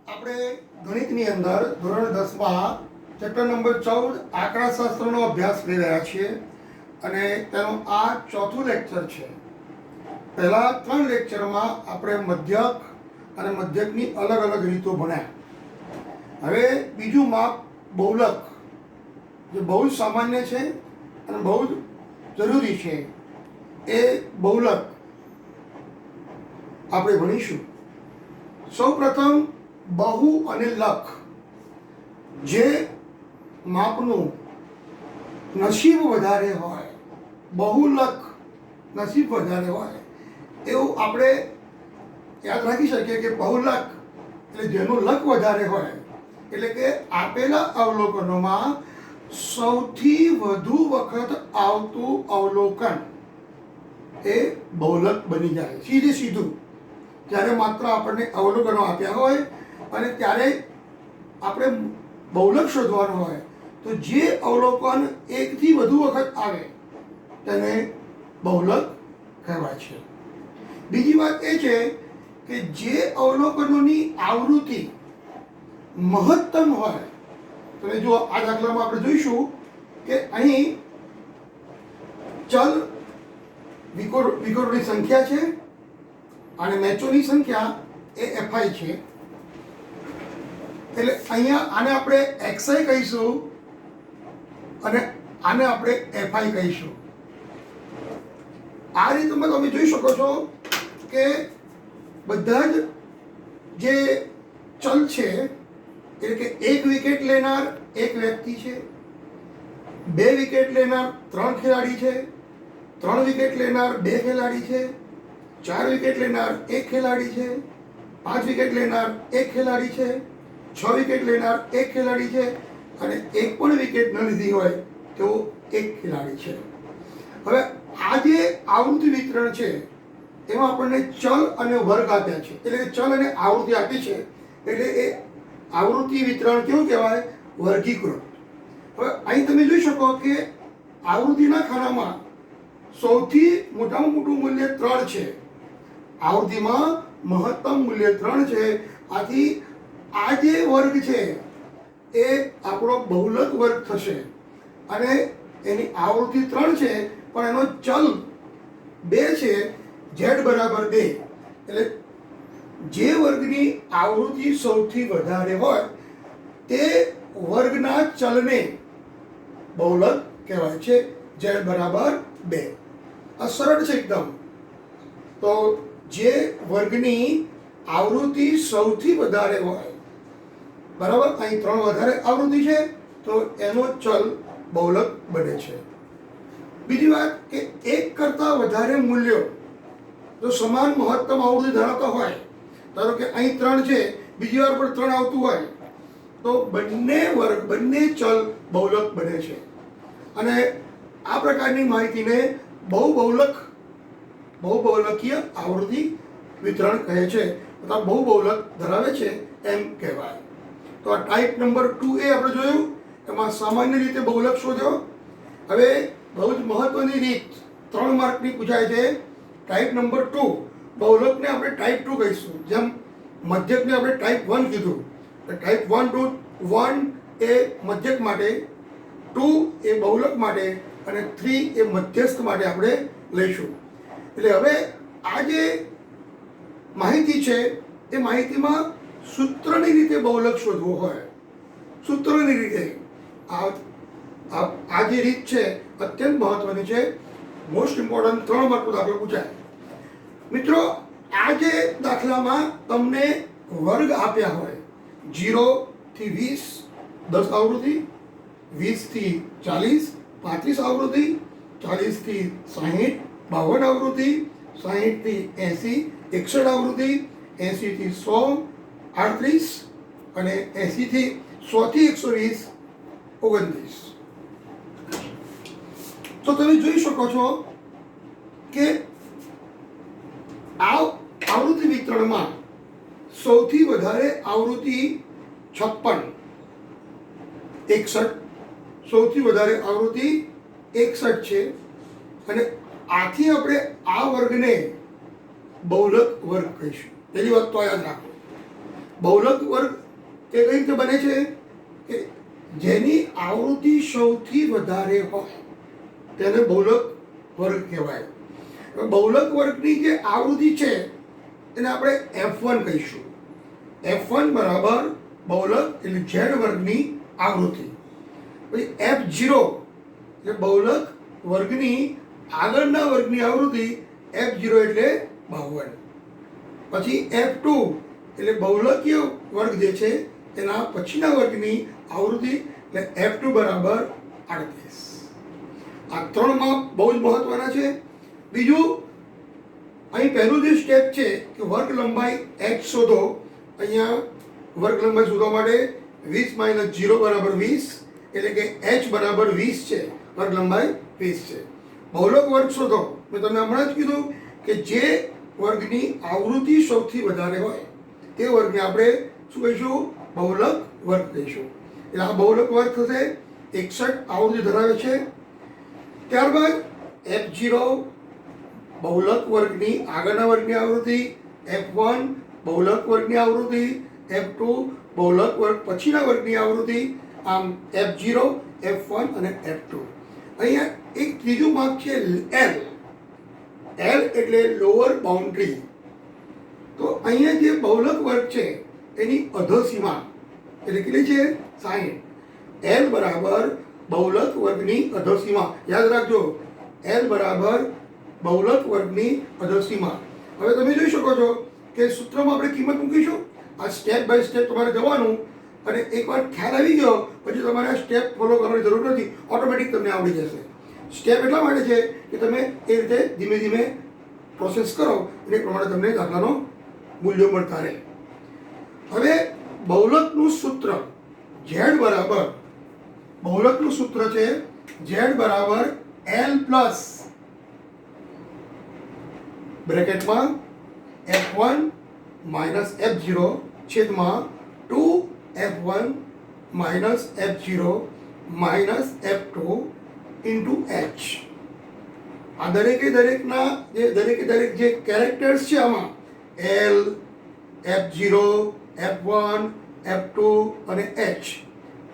આપણે ગણિતની અંદર ધોરણ 10માં ચેપ્ટર નંબર 14 આંકડાશાસ્ત્રનો અભ્યાસ કરી રહ્યા છીએ અને તેનો આ ચોથું લેક્ચર છે. પહેલા 3 લેક્ચરમાં આપણે મધ્યક અને મધ્યકની અલગ અલગ રીતો ભણ્યા. હવે બીજું માપ બહુલક, જે બહુ જ સામાન્ય છે અને બહુ જ જરૂરી છે, એ બહુલક આપણે ભણીશું. સૌપ્રથમ બહુ અને લક, જે માપનું નસીબ વધારે હોય, બહુલક નસીબ વધારે હોય એવું આપણે યાદ રાખી શકીએ કે બહુલક એટલે જેનું લક વધારે હોય, એટલે કે આપેલા અવલોકનોમાં સૌથી વધુ વખત આવતું અવલોકન એ બહુલક બની જાય. સીધું જ્યારે માત્ર આપણને અવલોકનો આપ્યા હોય અને ત્યારે આપણે બહુલક શોધવાનું હોય તો જે અવલોકન એકથી વધુ વખત આવે તેને બહુલક કહેવાય છે. બીજી વાત એ છે કે જે અવલોકનોની આવૃત્તિ મહત્તમ હોય, તમે જો આ દાખલામાં આપણે જોઈશું કે અહીં ચલ વિકરોની સંખ્યા છે અને મેચોની સંખ્યા એ એફઆઈ છે. એટલે અહીંયા આને આપણે એક્સઆઈ કહીશું અને આને આપણે એફઆઈ કહીશું. આ રીતમાં તમે જોઈ શકો છો કે બધા જ જે ચલ છે, એટલે કે 1 વિકેટ લેનાર એક વ્યક્તિ છે, 2 વિકેટ લેનાર 3 ખેલાડી છે, 3 વિકેટ લેનાર 2 ખેલાડી છે, 4 વિકેટ લેનાર 1 ખેલાડી છે, 5 વિકેટ લેનાર 1 ખેલાડી છે, 6 વિકેટ લેનાર 1 ખેલાડી છે અને 1 પણ વિકેટ ન લીધી હોય તો 1 ખેલાડી છે. હવે આ જે આવૃત્તિ વિતરણ છે એમાં આપણને ચલ અને વર્ગ આપ્યા છે, એટલે કે ચલ અને આવૃત્તિ આપી છે, એટલે એ આવૃત્તિ વિતરણ કેવું કહેવાય? વર્ગીકૃત. હવે અહીં તમે જોઈ શકો કે આવૃત્તિના ખાનામાં સૌથી મોટામાં મોટું મૂલ્ય 3 છે. આવૃત્તિમાં મહત્તમ મૂલ્ય 3 છે. આથી આ જે વર્ગ છે એ આપણો બહુલક વર્ગ થશે અને એની આવૃત્તિ 3 છે પણ એનો ચલ 2 છે, z બરાબર 2. એટલે જે વર્ગની આવૃત્તિ સૌથી વધારે હોય તે વર્ગના ચલને બહુલક કહેવાય છે, z બરાબર 2. આ સરળ છે એકદમ. તો જે વર્ગની આવૃત્તિ સૌથી વધારે હોય, બરાબર, અહીં 3 વધારે આવૃત્તિ છે તો એનો ચલ બહુલક બને છે. બીજી વાત કે એક કરતાં વધારે મૂલ્યો જો સમાન મહત્તમ આવૃત્તિ ધરાવતા હોય, ધારો કે અહીં 3 છે, બીજી વાર પણ 3 આવતું હોય તો બંને વર્ગ, બંને ચલ બહુલક બને છે. અને આ પ્રકારની માહિતીને બહુબહુલકીય આવૃત્તિ વિતરણ કહે છે, અથવા બહુબહુલક ધરાવે છે એમ કહેવાય. તો આ ટાઈપ નંબર 2A આપણે જોયું, એમાં સામાન્ય રીતે બહુલક શોધ્યો. હવે બહુ જ મહત્વની રીત 3 માર્કની પૂછાય છે, ટાઈપ નંબર 2. બહુલકને આપણે ટાઈપ 2 કહીશું, જેમ મધ્યકને આપણે ટાઈપ 1 કીધું. ટાઈપ 1 એ મધ્યક માટે, 2 એ બહુલક માટે અને 3 એ મધ્યસ્થ માટે આપણે લઈશું. એટલે હવે આ જે માહિતી છે એ માહિતીમાં સૂત્રની રીતે બહુલક શોધવું હોય, સૂત્રની રીતે આ જે રીત છે અત્યંત મહત્વની છે. મોસ્ટ ઇમ્પોર્ટન્ટ 3 માર્કનો દાખલો પૂછાય. મિત્રો, આ જે દાખલામાં તમને વર્ગ આપ્યા હોય, 0 થી 20 10 આવૃત્તિ, 20 થી 40 35 આવૃત્તિ, 40 થી 60 52 આવૃત્તિ, 60 થી 80 61 આવૃત્તિ, 80 થી 100 38 અને 80 થી 100 થી 120 29. તો તમે જોઈ શકો છો કે આ આવૃત્તિ વિતરણમાં સૌથી વધારે આવૃત્તિ 56, 61, સૌથી વધારે આવૃત્તિ 61 છે. અને આથી આપણે આ વર્ગને બહુલક વર્ગ કહીશું. પહેલી વાત તો યાદ રાખો. બહુલક વર્ગ તે કઈ રીતે બને છે કે જેની આવૃત્તિ સૌથી વધારે હોય તેને બહુલક વર્ગ કહેવાય. બહુલક વર્ગની જે આવૃત્તિ છે એને આપણે F1 કહીશું. F1 બરાબર બહુલક એટલે ઝેડ વર્ગની આવૃત્તિ. પછી F0 એટલે બહુલક વર્ગની આગળના વર્ગની આવૃત્તિ, F0 એટલે 52. પછી F2 એટલે બહુલકીય વર્ગ જે છે એના પછીના વર્ગની આવૃત્તિ એટલે F2 બરાબર 38. આ ત્રણ માપ બહુ જ મહત્વના છે. બીજું, અહીં પહેલું જે સ્ટેપ છે કે વર્ગ લંબાઈ h શોધો. અહીંયા વર્ગ લંબાઈ શોધવા માટે 20 - 0 બરાબર 20 એટલે કે h બરાબર 20 છે, વર્ગ લંબાઈ 20 છે. બહુલક વર્ગ શોધો. મેં તમને હમણાં જ કીધું કે જે વર્ગની આવૃત્તિ સૌથી વધારે હોય તે વર્ગને આપણે શું કહીશું? બહુલક વર્ગ કહીશું. એટલે આ બહુલક વર્ગ થશે. 61 આવૃત્તિ ધરાવે છે. ત્યારબાદ F0 બહુલક વર્ગની આગળના વર્ગની આવૃત્તિ, F1 બહુલક વર્ગની આવૃત્તિ, F2 બહુલક વર્ગ પછીના વર્ગની આવૃત્તિ. આમ F0, F1 અને F2. અહીંયા એક ત્રીજું માપ છે L. L એટલે લોઅર બાઉન્ડ્રી. તો અહીંયા જે બહુલક વર્ગ છે એની અધોસીમા એટલે કેટલી છે? 60. L બરાબર બહુલક વર્ગની અધોસીમા. યાદ રાખજો, L બરાબર બહુલક વર્ગની અધોસીમા. હવે તમે જોઈ શકો છો કે સૂત્રમાં આપણે કિંમત મૂકીશું. આ સ્ટેપ બાય સ્ટેપ તમારે જવાનું, અને એકવાર ખ્યાલ આવી ગયો પછી તમારે આ સ્ટેપ ફોલો કરવાની જરૂર નથી, ઓટોમેટિક તમને આવડી જશે. સ્ટેપ એટલા માટે છે કે તમે એ રીતે ધીમે ધીમે પ્રોસેસ કરો અને એ પ્રમાણે તમને દાખલાનો મૂલ્યો મળતા રહે. હવે બહુલકનું સૂત્ર ઝેડ બરાબર, બહુલકનું સૂત્ર છે ઝેડ બરાબર L plus બ્રેકેટમાં F1 minus F0 છેદમાં 2F1 minus F0 minus F2 into H. આ દરેકના દરેક જે કેરેક્ટર્સ છે આમાં L, F0, F1, F2 અને H,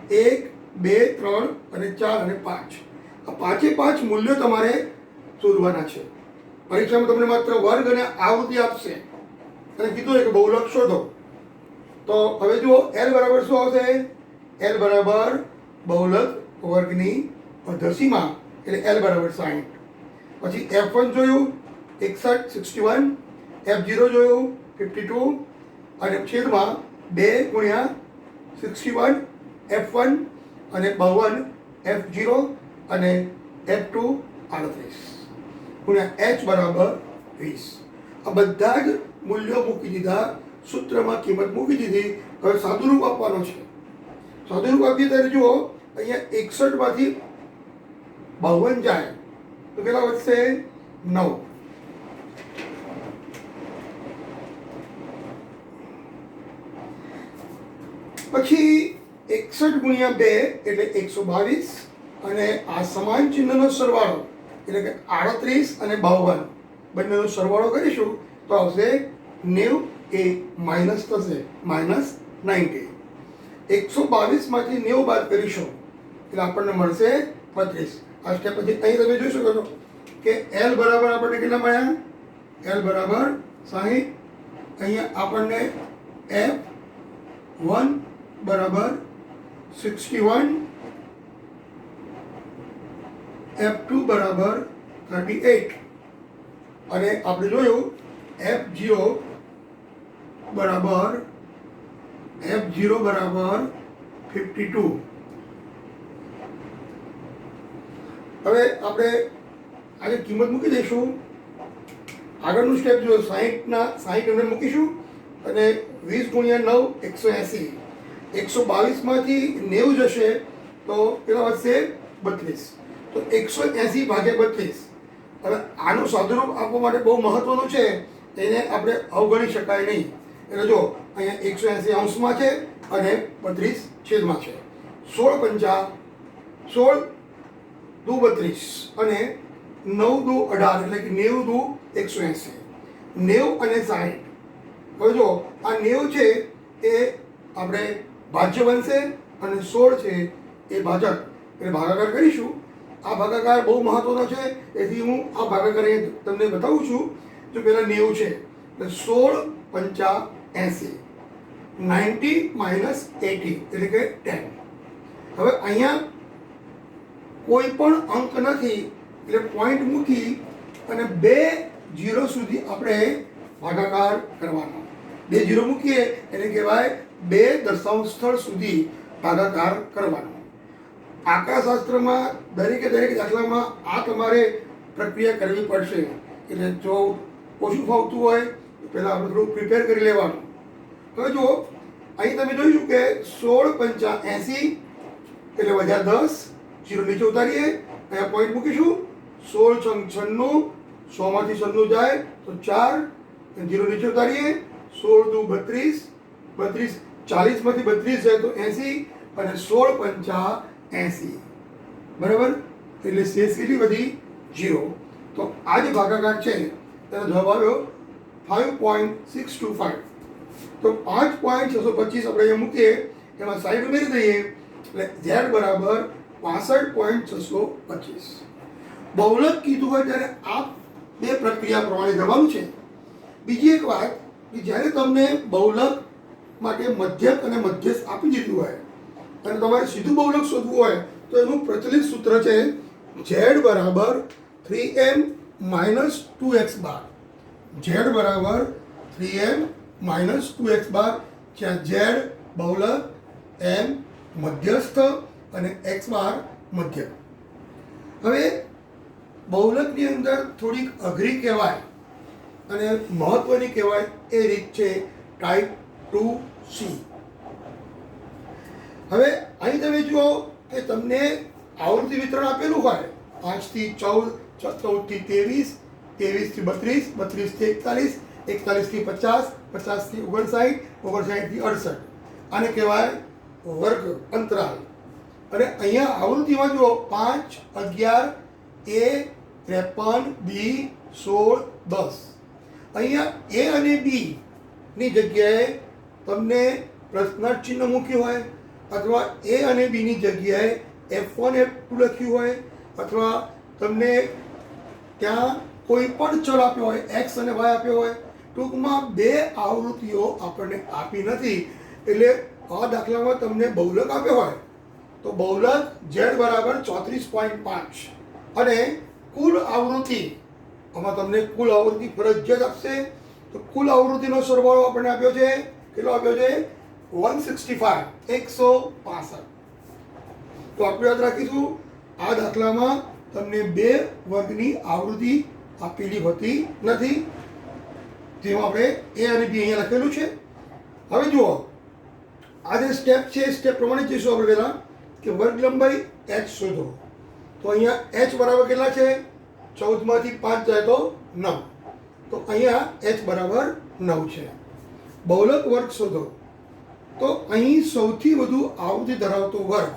1, 2, 3 અને 4 અને 5. આ પાંચે પાંચ મૂલ્યો તમારે શોધવાના છે. પરીક્ષામાં તમને માત્ર વર્ગ અને આવૃત્તિ આપશે અને કીધું છે કે બહુલક શોધો. તો હવે જુઓ L બરાબર શું આવશે? L બરાબર બહુલક વર્ગની અધસીમા એટલે L બરાબર 60. પછી F1 જોયું 61, 61, F0 જોયું 52 અને છેદમાં 2 ગુણ્યા 61 F1 અને 52 F0 અને F2 38 ગુણ્યા H બરાબર 20. આ બધા જ મૂલ્યો મૂકી દીધા, સૂત્રમાં કિંમત મૂકી દીધી. હવે સાદુરૂપ આપવાનો છે. સાદુરૂપ આપીએ ત્યારે જુઓ અહીંયા 61 માંથી 52 જાય તો કેટલા વધશે? 9. પછી 61 ગુણ્યા 2 એટલે 122 અને આ સમાન ચિહ્નનો સરવાળો એટલે કે 38 અને 52 બંનેનો સરવાળો કરીશું તો આવશે 90. એ માઇનસ થશે, માઇનસ 90. 122 માંથી 90 બાદ કરીશું એટલે આપણને મળશે 32. આ સ્ટેપ પછી અહીં તમે જોઈ શકો છો કે L બરાબર આપણને કેટલા મળ્યા? L બરાબર 60. અહીંયા આપણને F1 બરાબર 61, F2 બરાબર 38 અને આપણે જોયું F0 બરાબર 52. હવે આપણે આજે કિંમત મૂકી દઈશું. આગળનું સ્ટેપ જો 60 અંદર મૂકીશું અને 20 ગુણ્યા 9 180. 122 માંથી 90 જશે તો કેટલા વધશે? 32. તો 180 ભાગ્યા 32. હવે આનું સાદુરૂપ આપવા માટે બહુ મહત્વનું છે, એને આપણે અવગણી શકાય નહીં. એટલે જો અહીંયા 180 અંશમાં છે અને 32 છેદમાં છે. 16 પંચા 16 દુ 32 અને 9 દુ 18 એટલે કે 90 દુ 180. 90 અને 60. હવે જો આ 90 છે એ આપણે ભાજ્ય બનશે અને 16 છે એ ભાજક, એટલે ભાગાકાર કરીશું. આ ભાગાકાર બહુ મહત્વનો છે, એથી હું આ ભાગાકાર તમને બતાવું છું. જો પહેલાં 90 છે એટલે 16 પંચા 80, 90 માઇનસ 80 એટલે કે 10. હવે અહીંયા કોઈ પણ અંક નથી એટલે પોઈન્ટ મૂકી અને 2 0 સુધી આપણે ભાગાકાર કરવાનો. 2 0 મૂકીએ એને કહેવાય 2 દશાંશ સ્થળ સુધી ભાગાકાર કરવાનો. આંકડાશાસ્ત્રમાં દરેકે દરેક દાખલામાં આ તમારે પ્રક્રિયા કરવી પડશે. એટલે જો ઓછું ફાવતું હોય તો પહેલાં આપણે થોડું પ્રિપેર કરી લેવાનું. હવે જુઓ, અહીં તમે જોઈશું કે 16 પંચા 80 એટલે વધ્યા 10, 0 નીચે ઉતારીએ, અહીંયા પોઈન્ટ મૂકીશું. 16 છંગ 96, 100 માંથી 96 જાય તો 4, 0 નીચે ઉતારીએ. 16 દુ 32, 32 40 માંથી 32 જાય તો 80 અને 16 પંચા 80, બરાબર. એટલે શેષ કેટલી વધી? 0. તો આ જે ભાગાકાર છે તેનો જવાબ આવ્યો 5.625. તો 5.625 આપણે અહીંયા મૂકીએ, એમાં સાઈડ ઉમેરી દઈએ એટલે z બરાબર 65.625. બહુલક કીધું હોય ત્યારે આ 2 પ્રક્રિયા પ્રમાણે જવાનું છે. બીજી એક વાત કે જ્યારે તમને બહુલક માટે મધ્યક અને મધ્યસ્થ આપી દીધું હોય અને તમારે સીધું બહુલક શોધવું હોય તો એનું પ્રચલિત સૂત્ર છે z બરાબર 3m માઇનસ 2x બાર. z બરાબર 3m માઇનસ 2x બાર, જ્યાં z બહુલક, m મધ્યસ્થ અને x બાર મધ્યક. હવે બહુલકની અંદર થોડીક અઘરી કહેવાય અને મહત્વની કહેવાય એ રીત છે ટાઈપ 2C. હવે અહીં તમે જુઓ કે તમને આવૃત્તિ વિતરણ આપેલું હોય 5 થી 14, 14 થી 23, 23 થી 32, 32 થી 41, 41 થી 50, 50 થી 59, 59 થી 68. આને કહેવાય વર્ગ અંતરાલ. અને અહીંયા આવૃત્તિમાં જુઓ 5, 11, A, 53, B, 16, 10. અહીંયા A અને B ની જગ્યાએ તમને પ્રશ્નાર્થ ચિહ્ન મૂક્યું હોય, અથવા A અને B ની જગ્યાએ F1 F2 લખ્યું હોય, અથવા તમને ત્યાં કોઈ પણ ચલ આપ્યો હોય, x અને y આપ્યો હોય. ટૂંકમાં 2 આવૃત્તિઓ આપણને આપી નથી. એટલે આ દાખલામાં તમને બહુલક આપ્યો હોય તો બહુલક z બરાબર 34.5 અને કુલ આવૃત્તિ, આમાં તમને કુલ આવૃત્તિ ફરજિયાત આપશે. તો કુલ આવૃત્તિનો સરવાળો આપણને આપ્યો છે, કેટલો આપ્યો છે? 165, 165. તો આપણે યાદ રાખીશું આ દાખલામાં તમને 2 વર્ગની આવૃત્તિ આપેલી હોતી નથી. જેમાં આપણે A અને B અહીંયા લખેલું છે. હવે જુઓ, આ જે સ્ટેપ છે સ્ટેપ પ્રમાણે જઈશું આપણે પહેલાં કે વર્ગ લંબાઈ h શોધો. તો અહીંયા h બરાબર કેટલા છે? 14 માંથી 5 જાય તો 9. તો અહીંયા h બરાબર 9 છે. બહુલક વર્ગ શોધો. તો અહીં સૌથી વધુ આવૃત્તિ ધરાવતો વર્ગ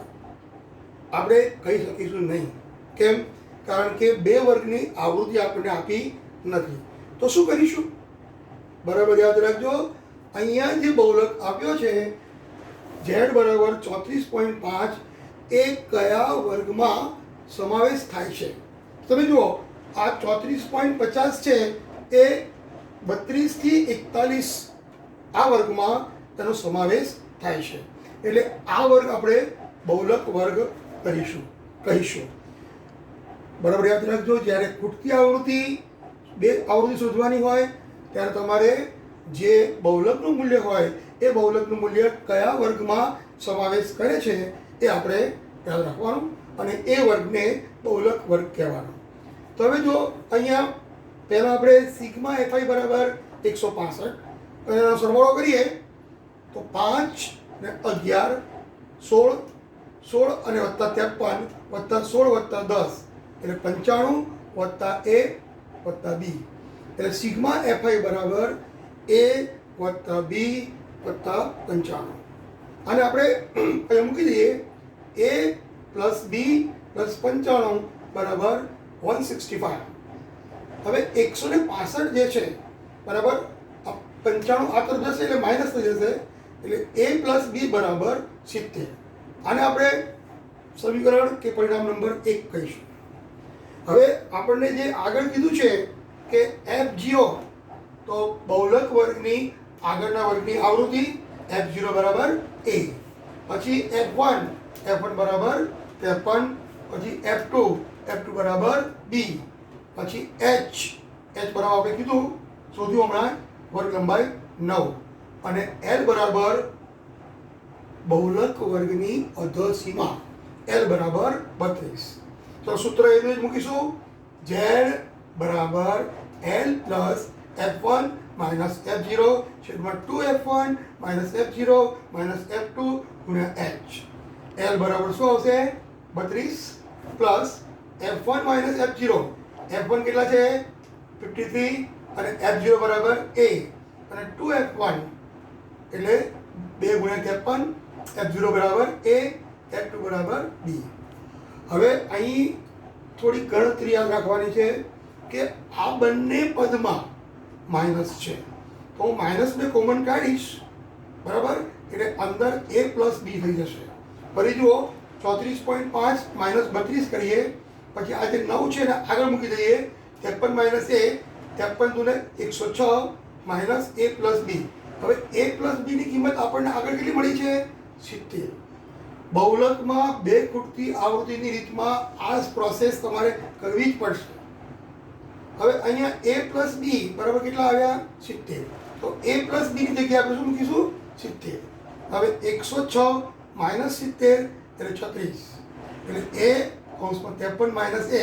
આપણે કહી શકીશું નહીં. કેમ? કારણ કે 2 વર્ગની આવૃત્તિ આપણને આપી નથી. તો શું કરીશું? બરાબર યાદ રાખજો, અહીંયા જે બહુલક આપ્યો છે z બરાબર 34.5 એ કયા વર્ગમાં સમાવેશ થાય છે? તમે જુઓ, આ 34.50 છે એ 32 થી 41 આ વર્ગમાં તેનો સમાવેશ થાય છે. એટલે આ વર્ગ આપણે બહુલક વર્ગ કહીશું. બરાબર યાદ રાખજો, જ્યારે ખૂટતી આવૃત્તિ 2 આવૃત્તિ શોધવાની હોય ત્યારે તમારે જે બહુલકનું મૂલ્ય હોય એ બહુલકનું મૂલ્ય કયા વર્ગમાં સમાવેશ કરે છે એ આપણે યાદ રાખવાનું અને એ વર્ગને બહુલક વર્ગ કહેવાનો. તો હવે જો અહીંયા પહેલાં આપણે સિગ્મા fi બરાબર 165 અને એનો સરવાળો કરીએ તો 5 ને 11, 16, 16 અને વત્તા 53 વત્તા 16 વત્તા 10 એટલે 95 વત્તા A વત્તા B. એટલે સિગ્મા fi બરાબર A વત્તા B વત્તા 95. અને આપણે અહીંયા મૂકી દઈએ A પ્લસ B પ્લસ 95 બરાબર 165. હવે 165 જે છે બરાબર 95 આ તરફ જશે એટલે માઇનસ થઈ જશે એટલે a પ્લસ બી બરાબર 70. આને આપણે સમીકરણ કે પરિણામ નંબર 1 કહીશું. હવે આપણને જે આગળ કીધું છે કે f0 તો બહુલક વર્ગની આગળના વર્ગની આવૃત્તિ f0 બરાબર a, પછી f1 બરાબર 53, પછી f2 બરાબર b, પછી h બરાબર આપણે કીધું શોધ્યું હમણાં વર્ગ લંબાઈ 9, અને l બરાબર બહુલક વર્ગની અધસીમા l બરાબર 32. તો સૂત્ર એનું જ મૂકીશું, z બરાબર l plus f1 minus f0 છેદમાં 2f1 minus f0 minus f2 ગુણ્યા h. l બરાબર શું આવશે 32 plus f1 minus f0. f1 કેટલા છે 53 અને f0 બરાબર a, અને 2f1 એટલે 2 ગુણ્યા 53, f0 બરાબર a, f2 બરાબર b. હવે અહીં થોડી ગણતરી યાદ રાખવાની છે કે આ બંને પદમાં માઇનસ છે, તો હું માઇનસને કોમન કાઢીશ, બરાબર, એટલે અંદર a પ્લસ બી થઈ જશે. ફરી જુઓ 34.5 માઇનસ 32 કરીએ, પછી આ જે 9 છે ને આગળ મૂકી દઈએ, 53 માઇનસ a, 53 દૂને 106 માઇનસ a પ્લસ બી. હવે a પ્લસ બીની કિંમત આપણને આગળ કેટલી મળી છે 70. બહુલકમાં બે ખૂટતી આવૃત્તિની રીતમાં આ પ્રોસેસ તમારે કરવી જ પડશે. હવે અહીંયા a પ્લસ બી બરાબર કેટલા આવ્યા 70, તો a પ્લસ બીની જગ્યાએ આપણે શું મૂકીશું 70. હવે 106 માઇનસ 70 એટલે 36, એટલે a કૌંસમાં 53 માઇનસ a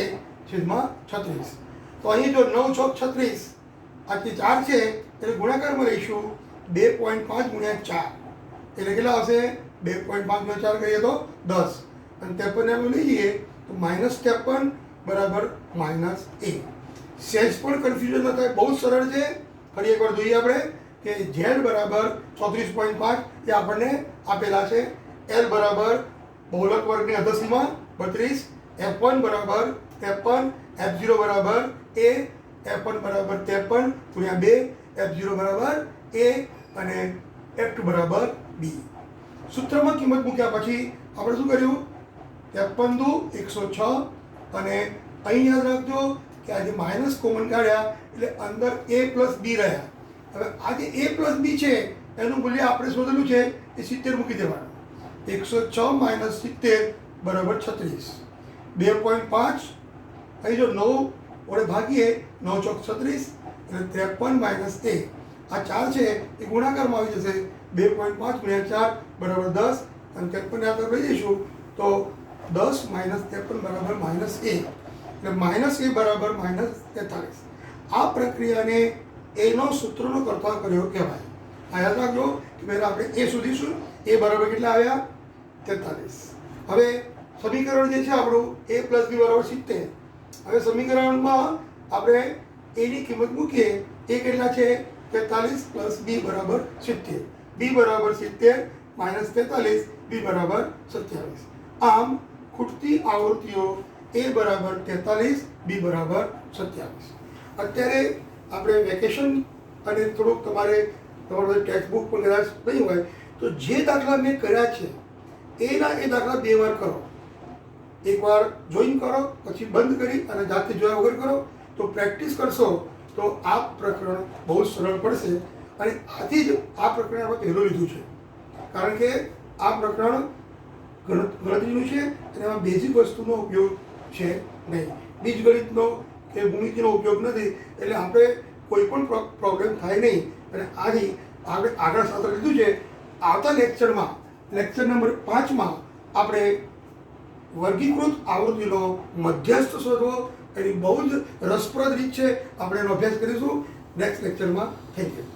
છેદમાં 36. તો અહીં જો 9 ચોક 36, આથી 4 છે એટલે ગુણાકારમાં લઈશું 2.5 ગુણ્યા 4 એટલે કેટલા આવશે 2.5 ગુણ્યા 4 કરીએ તો 10, અને 53 આપણે લઈ જઈએ તો માઇનસ 53 બરાબર માઇનસ a. સેજ પણ કન્ફ્યુઝન ન થાય, બહુ જ સરળ છે. ફરી એકવાર જોઈએ આપણે કે z બરાબર 34.5 એ આપણને આપેલા છે, l બરાબર બહુલક વર્ગની અધસીમા 32, f1 બરાબર 53, f0 બરાબર a, f1 બરાબર 53 ગુણ્યા 2, f0 બરાબર a અને f2 બરાબર b. સૂત્રમાં કિંમત મૂક્યા પછી આપણે શું કર્યું 53 દુ 106, અને અહીં યાદ રાખજો કે આજે માઇનસ કોમન કાઢ્યા એટલે અંદર a પ્લસ બી રહ્યા. હવે આ જે a પ્લસ બી છે એનું મૂલ્ય આપણે શોધેલું છે એ 70 મૂકી દેવાનું. 106 માઇનસ 70 બરાબર 36, 2.5 અહીં જો 9 વડે ભાગીએ 9 ચોક 36 એટલે 53 માઇનસ a, આ 4 છે એ ગુણાકારમાં આવી જશે, 2.5 ગુણ્યા 4 બરાબર 10, અને 53 આપણે લઈ જઈશું તો 10 માઇનસ 53 બરાબર માઇનસ a, એટલે માઇનસ a બરાબર માઇનસ 43. આ પ્રક્રિયાને એનો સૂત્રનો કરતા કર્યો કહેવાય. આ યાદ રાખજો કે પહેલાં આપણે એ શોધીશું, એ બરાબર કેટલા આવ્યા 43. હવે સમીકરણ જે છે આપણું a પ્લસ બી બરાબર 70. હવે સમીકરણમાં આપણે એની કિંમત મૂકીએ, એ કેટલા છે 43 પ્લસ બી બરાબર 70, બી બરાબર 70 માઇનસ 43, બી બરાબર 27. આમ ખૂટતી આવૃત્તિઓ a બરાબર 43, બી બરાબર 27. અત્યારે આપણે વેકેશન અને થોડુંક તમારું ટેક્સ્ટબુક પણ કદાચ નહીં હોય તો જે દાખલા મેં કર્યા છે એ દાખલા 2 વાર કરો. એકવાર જોઈન કરો, પછી બંધ કરી અને જાતે જોયા વગર કરો, તો પ્રેક્ટિસ કરશો તો આ પ્રકરણ બહુ સરળ પડશે. અને આથી જ આ પ્રકરણ આપણે પહેલું લીધું છે, કારણ કે આ પ્રકરણ ગણતરીનું છે અને એમાં બેઝિક વસ્તુનો ઉપયોગ છે નહીં, બીજગણિતનો કે ભૂમિતિનો ઉપયોગ નથી, એટલે આપણે કોઈ પણ પ્રોબ્લેમ થાય નહીં. અને આથી આપણે આગળ સત્ર લીધું છે. આવતા લેક્ચરમાં લેક્ચર નંબર 5માં આપણે વર્ગીકૃત આવૃત્તિનો મધ્યસ્થ શોધવો, એની બહુ જ રસપ્રદ રીત છે, આપણે એનો અભ્યાસ કરીશું નેક્સ્ટ લેક્ચરમાં. Thank you.